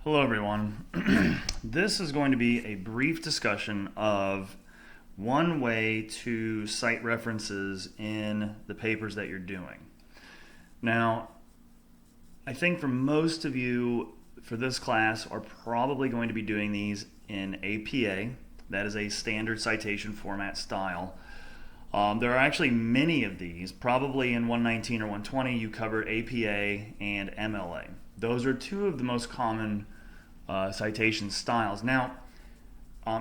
Hello everyone. This is going to be a brief discussion of one way to cite references in the papers that you're doing. Now, I think for most of you for this class are probably going to be doing these in APA. That is a standard citation format style. There are actually many of these. Probably in 119 or 120 you covered APA and MLA. Those are two of the most common citation styles. Now,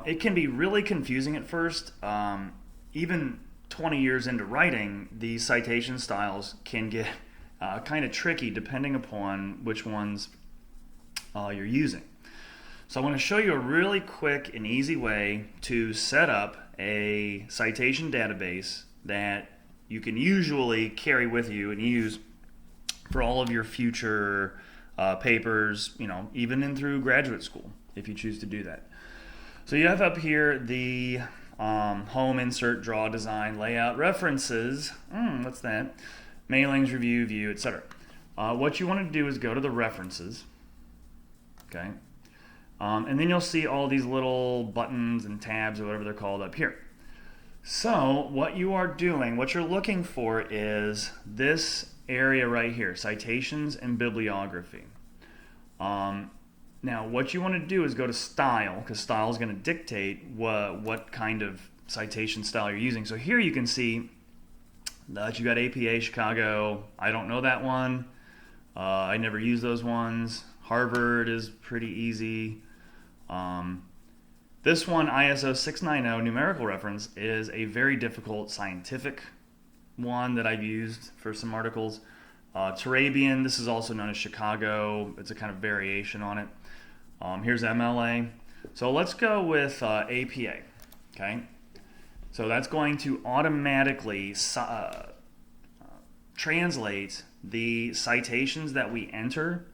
it can be really confusing at first. Even 20 years into writing, these citation styles can get kind of tricky depending upon which ones you're using. So I want to show you a really quick and easy way to set up a citation database that you can usually carry with you and use for all of your future papers, even in through graduate school, if you choose to do that. So you have up here the home, insert, draw, design, layout, references. What's that? Mailings, review, view, etc. What you want to do is go to the references, okay? And then you'll see all these little buttons and tabs or whatever they're called up here. So what you are doing, what you're looking for is this area right here, citations and bibliography. Now what you want to do is go to style, because style is going to dictate what kind of citation style you're using. So here you can see that you got APA, Chicago. I don't know that one. I never use those ones. Harvard is pretty easy. This one, ISO 690 numerical reference, is a very difficult scientific one that I've used for some articles. Turabian, this is also known as Chicago. It's a kind of variation on it. Here's MLA. So let's go with APA. Okay, so that's going to automatically translate the citations that we enter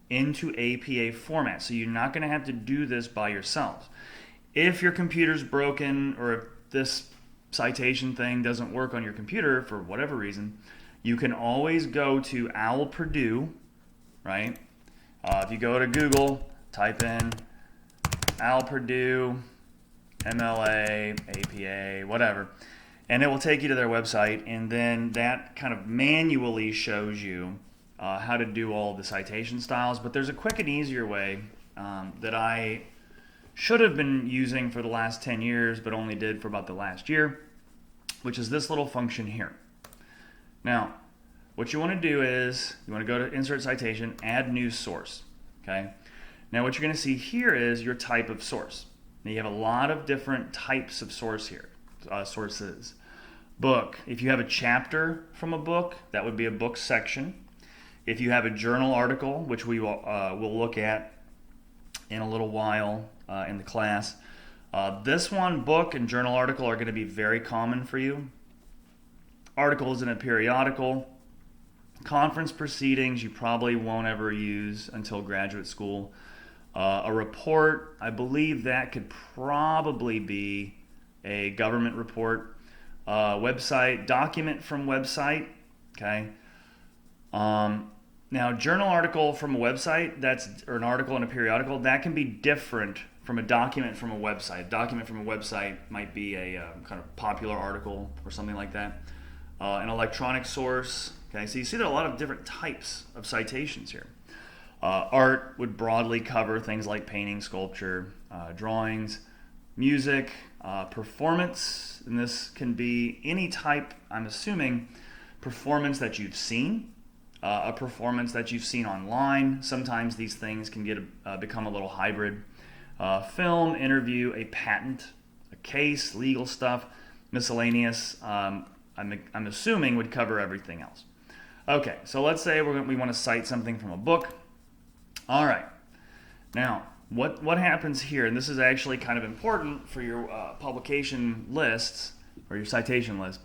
into APA format. So you're not going to have to do this by yourself. If your computer's broken or if this citation thing doesn't work on your computer for whatever reason, you can always go to OWL Purdue, right? If you go to Google, type in OWL Purdue, MLA, APA, whatever, and it will take you to their website, and then that kind of manually shows you how to do all the citation styles. But there's a quick and easier way that I should have been using for the last 10 years, but only did for about the last year, which is this little function here. Now, what you want to do is you want to go to Insert Citation, Add New Source. Okay. Now, what you're going to see here is your type of source. Now, you have a lot of different types of source here, sources. Book. If you have a chapter from a book, that would be a book section. If you have a journal article, which we will look at in a little while in the class, this one, book and journal article, are going to be very common for you. Articles in a periodical. Conference proceedings you probably won't ever use until graduate school. A report, I believe that could probably be a government report. Website, document from website, okay? Now, journal article from a website, or an article in a periodical, that can be different from a document from a website. A document from a website might be a kind of popular article or something like that. An electronic source, okay? So you see there are a lot of different types of citations here. Art would broadly cover things like painting, sculpture, drawings, music, performance, and this can be any type, I'm assuming, performance that you've seen. A performance that you've seen online. Sometimes these things can become a little hybrid. Film, interview, a patent, a case, legal stuff, miscellaneous, I'm assuming would cover everything else. Okay, so let's say we want to cite something from a book. All right, now what happens here, and this is actually kind of important for your publication lists or your citation list.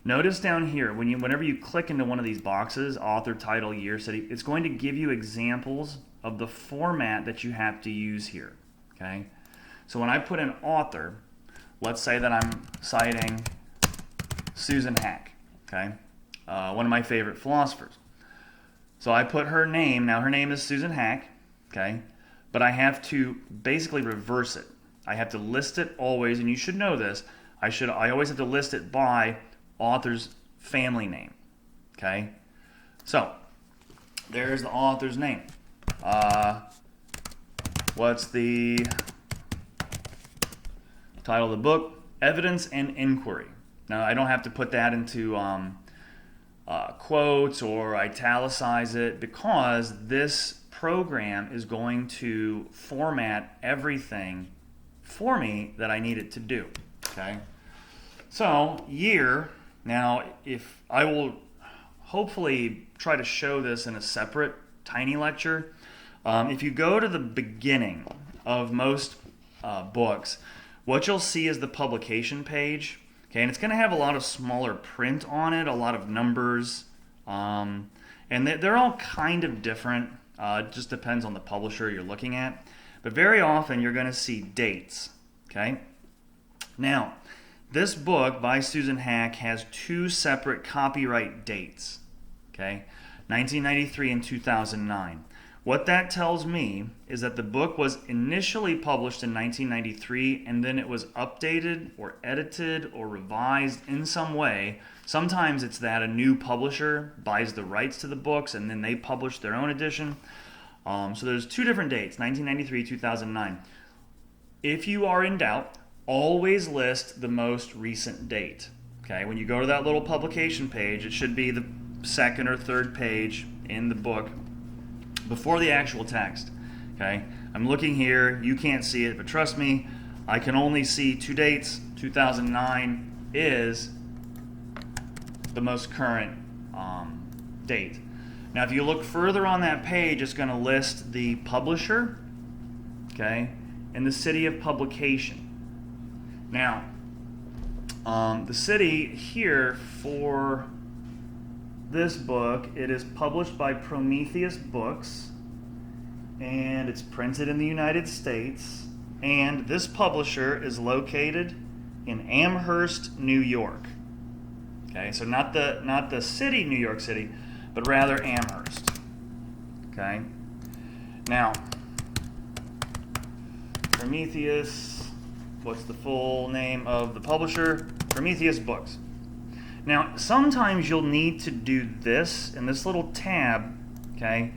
Notice down here, whenever you click into one of these boxes, author, title, year, city, it's going to give you examples of the format that you have to use here, okay? So when I put in author, let's say that I'm citing Susan Hack, okay? One of my favorite philosophers. So I put her name, now her name is Susan Hack, okay? but I have to basically reverse it. I have to list it always, and you should know this. I always have to list it by author's family name. Okay? So, there's the author's name. What's the title of the book? Evidence and Inquiry. Now, I don't have to put that into quotes or italicize it, because this program is going to format everything for me that I need it to do. Okay? So, year. Now, if I will hopefully try to show this in a separate tiny lecture. If you go to the beginning of most books, what you'll see is the publication page. Okay, and it's going to have a lot of smaller print on it, a lot of numbers, and they're all kind of different. It just depends on the publisher you're looking at. But very often you're going to see dates. Okay, now this book by Susan Hack has two separate copyright dates. Okay, 1993 and 2009. What that tells me is that the book was initially published in 1993, and then it was updated or edited or revised in some way. Sometimes it's that a new publisher buys the rights to the books and then they publish their own edition. So there's two different dates, 1993, 2009. If you are in doubt, always list the most recent date. Okay, when you go to that little publication page, it should be the second or third page in the book before the actual text. Okay, I'm looking here, you can't see it, but trust me, I can only see two dates. 2009 is the most current date. Now if you look further on that page, it's going to list the publisher, okay, and the city of publication. Now the city here for this book, it is published by Prometheus Books, and it's printed in the United States, and this publisher is located in Amherst, New York. Okay, so not the city, New York City, but rather Amherst. Okay, now Prometheus, what's the full name of the publisher? Prometheus Books. Now, sometimes you'll need to do this in this little tab, okay?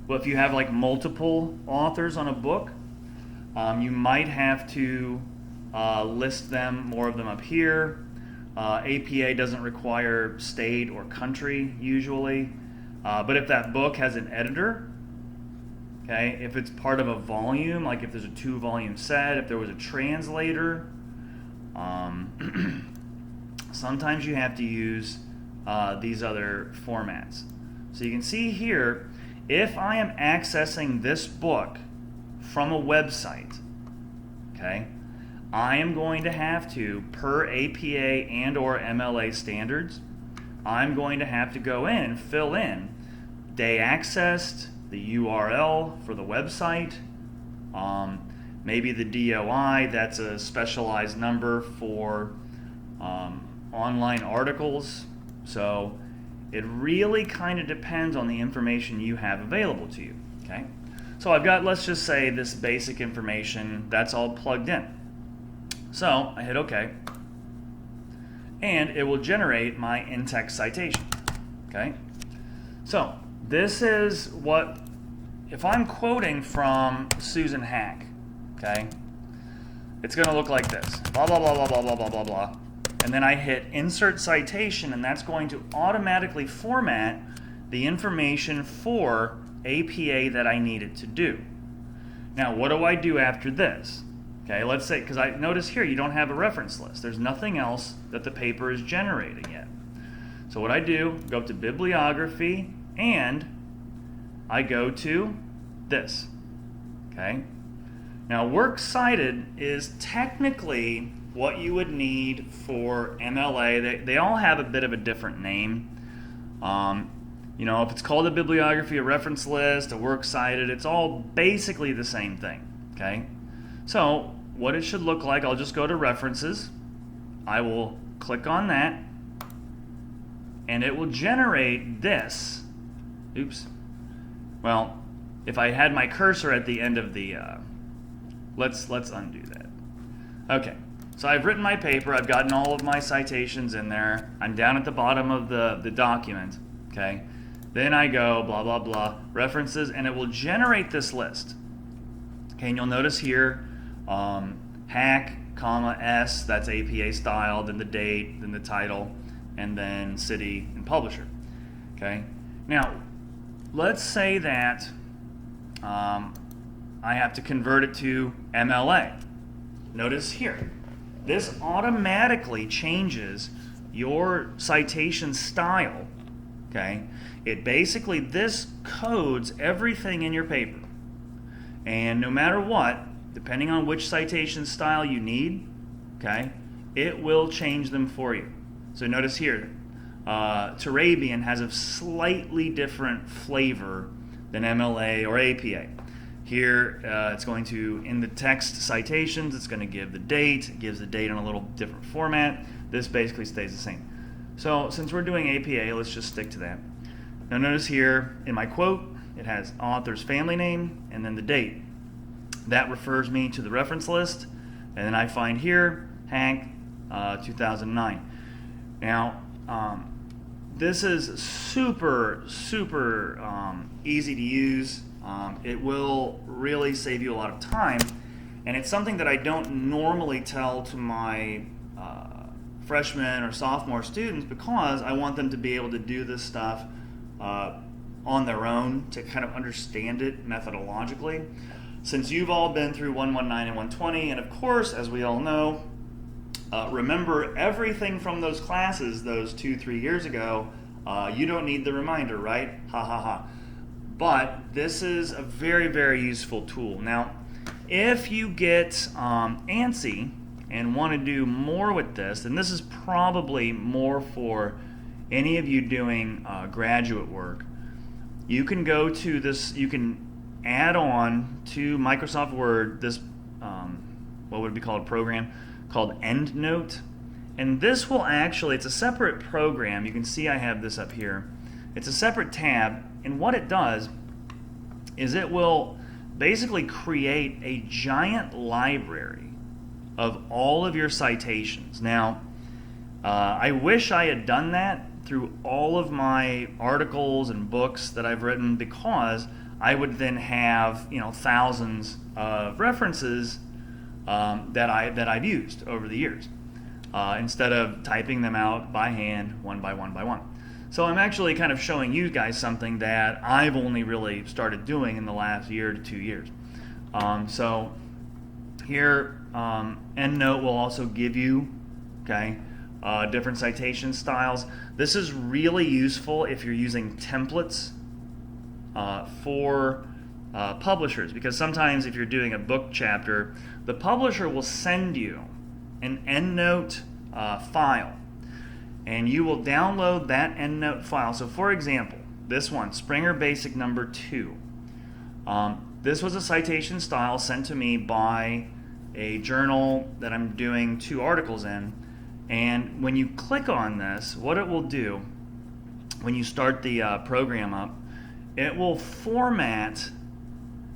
Well, if you have like multiple authors on a book, you might have to list them, more of them up here. APA doesn't require state or country usually, but if that book has an editor, okay, if it's part of a volume, like if there's a 2-volume set, if there was a translator, sometimes you have to use these other formats. So you can see here, if I am accessing this book from a website, okay, I am going to have to, per APA and or MLA standards, I'm going to have to go in and fill in day accessed, the URL for the website, maybe the DOI, that's a specialized number for online articles. So it really kind of depends on the information you have available to you. Okay, so I've got, let's just say, this basic information that's all plugged in. So I hit OK, and it will generate my in-text citation. Okay, so this is what, if I'm quoting from Susan Hack, okay, it's going to look like this, blah blah blah blah blah blah blah blah blah. And then I hit insert citation, and that's going to automatically format the information for APA that I need it to do. Now, what do I do after this? Okay, let's say, because I notice here you don't have a reference list. There's nothing else that the paper is generating yet. So what I do, go up to bibliography, and I go to this. Okay. Now, works cited is technically what you would need for MLA. They all have a bit of a different name. You know, if it's called a bibliography, a reference list, a works cited, it's all basically the same thing. Okay. So what it should look like, I'll just go to references. I will click on that, and it will generate this. Oops. Well, if I had my cursor at the end of the, let's undo that. Okay, so I've written my paper, I've gotten all of my citations in there, I'm down at the bottom of the document, okay? Then I go blah, blah, blah, references, and it will generate this list. Okay, and you'll notice here, hack, comma, S, that's APA style, then the date, then the title, and then city and publisher. Okay, now let's say that I have to convert it to MLA. Notice here, this automatically changes your citation style. Okay, it basically, this codes everything in your paper, and no matter what, depending on which citation style you need, okay, it will change them for you. So notice here, Turabian has a slightly different flavor than MLA or APA. Here, it's going to, in the text citations, it's going to give the date. It gives the date in a little different format. This basically stays the same. So since we're doing APA, let's just stick to that. Now notice here, in my quote, it has author's family name and then the date. That refers me to the reference list, and then I find here, Hank, 2009. Now, this is super easy to use. It will really save you a lot of time, and it's something that I don't normally tell to my freshman or sophomore students, because I want them to be able to do this stuff on their own to kind of understand it methodologically. Since you've all been through 119 and 120, and of course, as we all know, remember everything from those classes those 2-3 years ago, you don't need the reminder, right? Ha ha ha. But this is a very useful tool. Now, if you get antsy and want to do more with this, then this is probably more for any of you doing graduate work. You can go to this, you can add on to Microsoft Word this, what would be called a program called EndNote. And this will actually, it's a separate program. You can see I have this up here. It's a separate tab, and what it does is it will basically create a giant library of all of your citations. Now, I wish I had done that through all of my articles and books that I've written, because I would then have, you know, thousands of references that I've used over the years, instead of typing them out by hand, one by one by one. So I'm actually kind of showing you guys something that I've only really started doing in the last year to 2 years. So here, EndNote will also give you, okay, different citation styles. This is really useful if you're using templates for publishers, because sometimes if you're doing a book chapter, the publisher will send you an EndNote file, and you will download that EndNote file. So for example, this one, Springer Basic number 2. This was a citation style sent to me by a journal that I'm doing 2 articles in, and when you click on this, what it will do, when you start the program up, it will format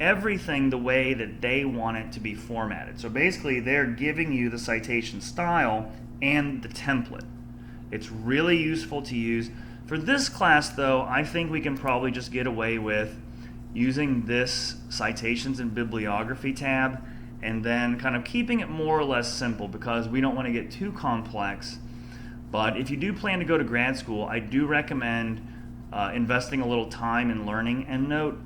everything the way that they want it to be formatted. So basically, they're giving you the citation style and the template. It's really useful to use. For this class, though, I think we can probably just get away with using this Citations and Bibliography tab, and then kind of keeping it more or less simple, because we don't want to get too complex. But if you do plan to go to grad school, I do recommend investing a little time in learning EndNote.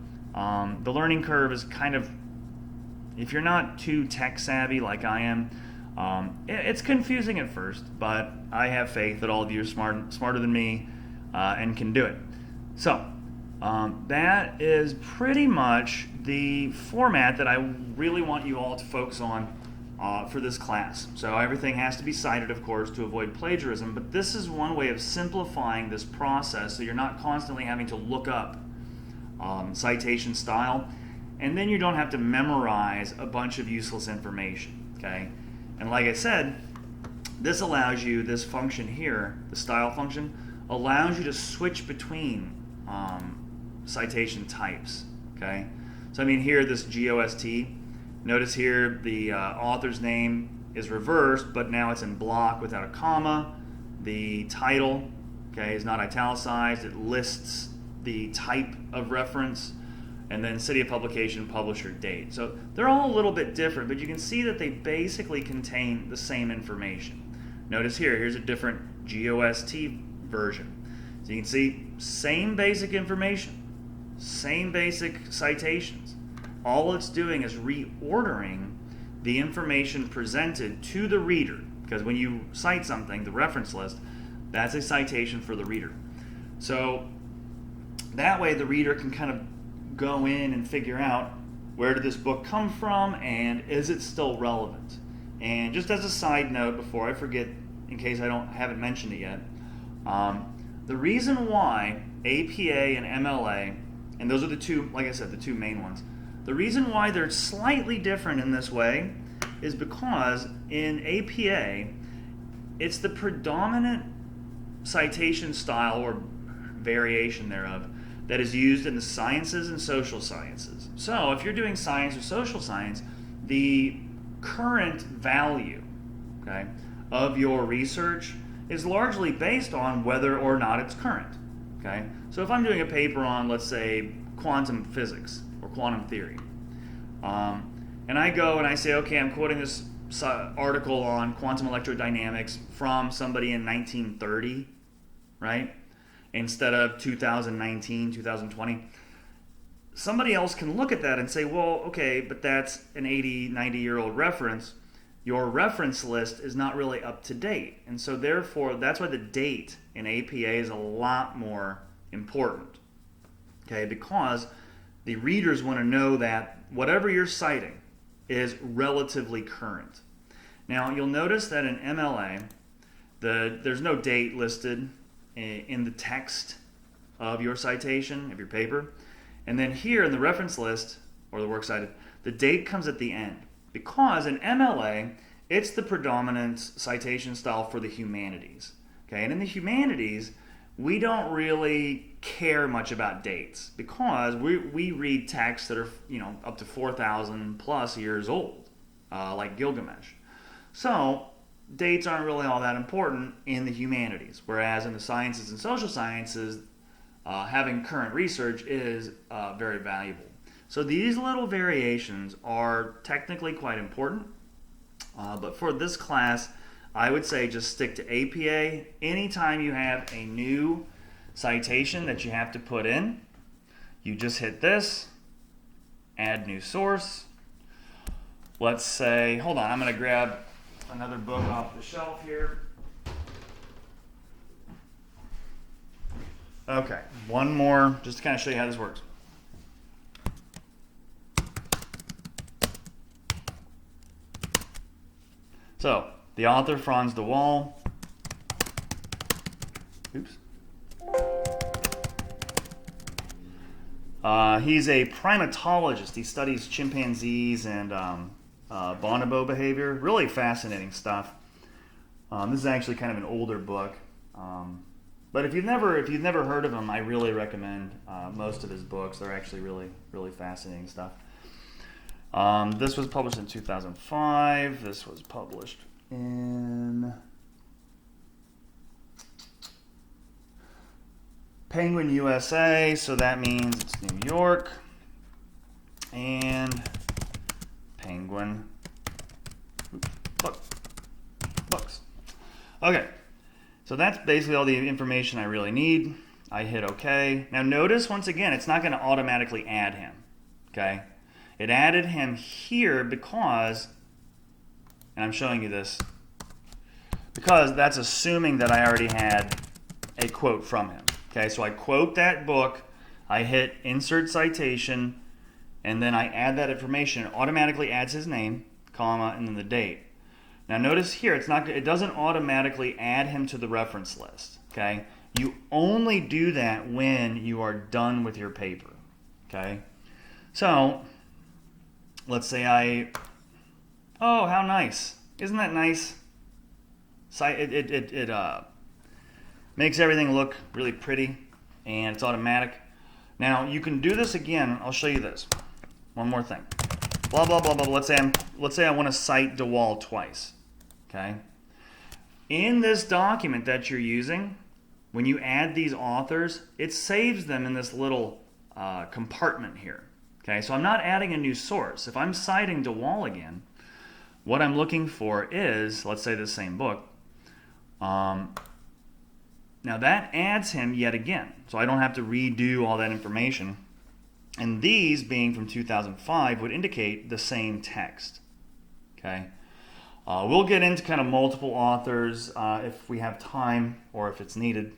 The learning curve is kind of, if you're not too tech savvy like I am, it's confusing at first, but I have faith that all of you are smarter than me and can do it. So that is pretty much the format that I really want you all to focus on for this class. So everything has to be cited, of course, to avoid plagiarism, but this is one way of simplifying this process so you're not constantly having to look up citation style, and then you don't have to memorize a bunch of useless information, okay? And like I said, this allows you, this function here, the style function, allows you to switch between citation types, okay? So I mean here, this GOST, notice here the author's name is reversed, but now it's in block without a comma. The title, okay, is not italicized. It lists the type of reference, and then city of publication, publisher, date. So they're all a little bit different, but you can see that they basically contain the same information. Notice here, here's a different GOST version. So you can see same basic information, same basic citations. All it's doing is reordering the information presented to the reader, because when you cite something, the reference list, that's a citation for the reader. So that way the reader can kind of go in and figure out, where did this book come from and is it still relevant? And just as a side note, before I forget, in case I haven't mentioned it yet, the reason why APA and MLA, and those are the two, like I said, the two main ones, the reason why they're slightly different in this way is because in APA, it's the predominant citation style or variation thereof that is used in the sciences and social sciences. So if you're doing science or social science, the current value, okay, of your research is largely based on whether or not it's current. Okay? So if I'm doing a paper on, let's say, quantum physics or quantum theory, and I go and I say, okay, I'm quoting this article on quantum electrodynamics from somebody in 1930, right? Instead of 2019, 2020. Somebody else can look at that and say, well, okay, but that's an 80, 90-year-old reference. Your reference list is not really up to date. And so therefore, that's why the date in APA is a lot more important. Okay, because the readers want to know that whatever you're citing is relatively current. Now, you'll notice that in MLA, there's no date listed in the text of your citation, of your paper. And then here in the reference list, or the works cited, the date comes at the end. Because in MLA, it's the predominant citation style for the humanities. Okay, and in the humanities, we don't really care much about dates because we read texts that are, up to 4,000 plus years old, like Gilgamesh. So dates aren't really all that important in the humanities, whereas in the sciences and social sciences, having current research is very valuable. So these little variations are technically quite important, but for this class, I would say just stick to APA. Anytime you have a new citation that you have to put in, you just hit this, add new source. Let's say, hold on, I'm going to grab another book off the shelf here. Okay, one more, just to kind of show you how this works. So, the author, Franz de Waal. Oops. He's a primatologist. He studies chimpanzees and bonobo behavior. Really fascinating stuff. This is actually kind of an older book. But if you've never heard of him, I really recommend most of his books. They're actually really, really fascinating stuff. This was published in 2005. This was published in Penguin, USA, so that means it's New York, and Penguin books. Okay, so that's basically all the information I really need. I hit OK. Now notice, once again, it's not going to automatically add him, okay? It added him here because, and I'm showing you this, because that's assuming that I already had a quote from him. Okay, so I quote that book, I hit insert citation, and then I add that information. It automatically adds his name, comma, and then the date. Now notice here, it doesn't automatically add him to the reference list. Okay, you only do that when you are done with your paper. Okay, so let's say oh, how nice! Isn't that nice? It makes everything look really pretty, and it's automatic. Now you can do this again. I'll show you this. one more thing. Blah, blah, blah, blah. Let's say I want to cite DeWall twice. Okay. In this document that you're using, when you add these authors, it saves them in this little compartment here. Okay, so I'm not adding a new source. If I'm citing DeWall again, what I'm looking for is, let's say the same book. Now that adds him yet again, so I don't have to redo all that information. And these, being from 2005, would indicate the same text. Okay, we'll get into kind of multiple authors if we have time or if it's needed.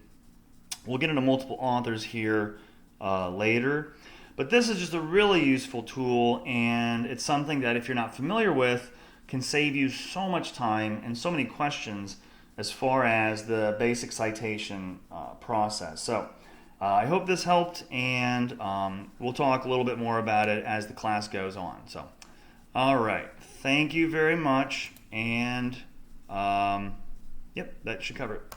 We'll get into multiple authors here later. But this is just a really useful tool, and it's something that if you're not familiar with, can save you so much time and so many questions as far as the basic citation process. So I hope this helped, and we'll talk a little bit more about it as the class goes on. So, all right, thank you very much, and yep, that should cover it.